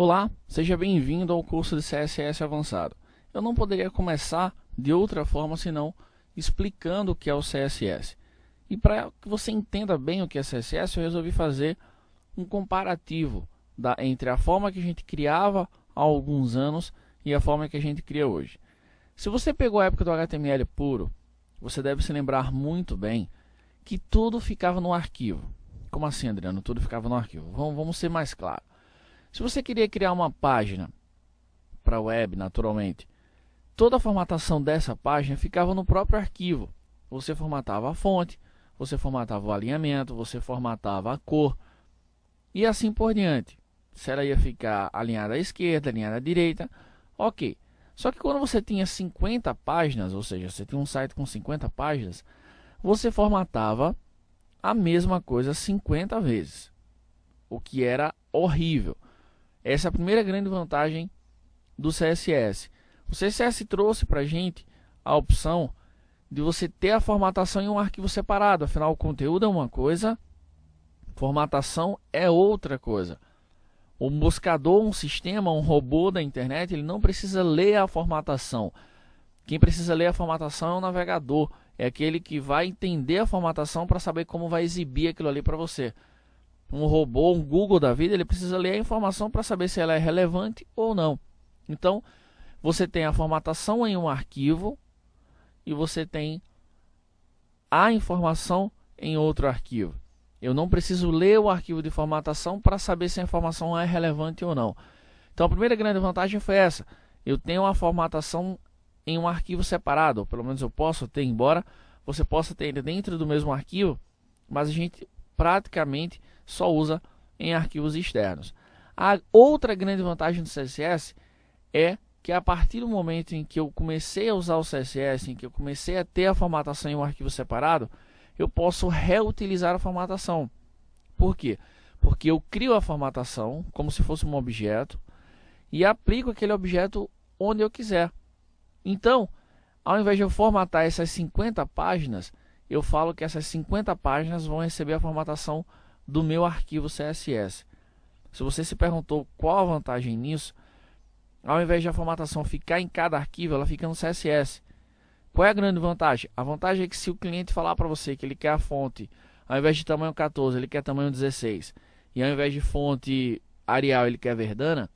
Olá, seja bem-vindo ao curso de CSS Avançado. Eu não poderia começar de outra forma senão explicando o que é o CSS. E para que você entenda bem o que é CSS, eu resolvi fazer um comparativo entre a forma que a gente criava há alguns anos e a forma que a gente cria hoje. Se você pegou a época do HTML puro, você deve se lembrar muito bem que tudo ficava no arquivo. Como assim, Adriano? Tudo ficava no arquivo. Vamos ser mais claros. Se você queria criar uma página para a web, naturalmente, toda a formatação dessa página ficava no próprio arquivo. Você formatava a fonte, você formatava o alinhamento, você formatava a cor e assim por diante. Se ela ia ficar alinhada à esquerda, alinhada à direita, ok. Só que quando você tinha 50 páginas, ou seja, você tinha um site com 50 páginas, você formatava a mesma coisa 50 vezes, o que era horrível. Essa é a primeira grande vantagem do CSS. O CSS trouxe para a gente a opção de você ter a formatação em um arquivo separado. Afinal, o conteúdo é uma coisa, formatação é outra coisa. Um buscador, um sistema, um robô da internet, ele não precisa ler a formatação. Quem precisa ler a formatação é o navegador. É aquele que vai entender a formatação para saber como vai exibir aquilo ali para você. Um robô, um Google da vida, ele precisa ler a informação para saber se ela é relevante ou não. Então, você tem a formatação em um arquivo e você tem a informação em outro arquivo. Eu não preciso ler o arquivo de formatação para saber se a informação é relevante ou não. Então, a primeira grande vantagem foi essa. Eu tenho a formatação em um arquivo separado, ou pelo menos eu posso ter, embora você possa ter dentro do mesmo arquivo, mas a gente praticamente só usa em arquivos externos. A outra grande vantagem do CSS é que a partir do momento em que eu comecei a usar o CSS, em que eu comecei a ter a formatação em um arquivo separado, eu posso reutilizar a formatação. Por quê? Porque eu crio a formatação como se fosse um objeto e aplico aquele objeto onde eu quiser. Então, ao invés de eu formatar essas 50 páginas, eu falo que essas 50 páginas vão receber a formatação do meu arquivo CSS. Se você se perguntou qual a vantagem nisso, ao invés de a formatação ficar em cada arquivo, ela fica no CSS. Qual é a grande vantagem? A vantagem é que se o cliente falar para você que ele quer a fonte, ao invés de tamanho 14, ele quer tamanho 16, e ao invés de fonte Arial, ele quer Verdana,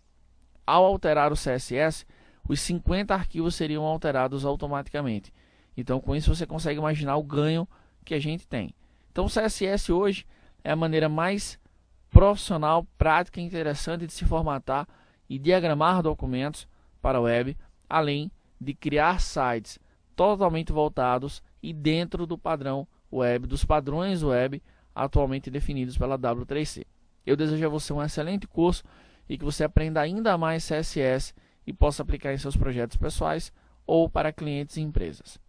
ao alterar o CSS, os 50 arquivos seriam alterados automaticamente. Então, com isso, você consegue imaginar o ganho que a gente tem. Então, o CSS hoje é a maneira mais profissional, prática e interessante de se formatar e diagramar documentos para a web, além de criar sites totalmente voltados e dentro do padrão web, dos padrões web atualmente definidos pela W3C. Eu desejo a você um excelente curso e que você aprenda ainda mais CSS e possa aplicar em seus projetos pessoais ou para clientes e empresas.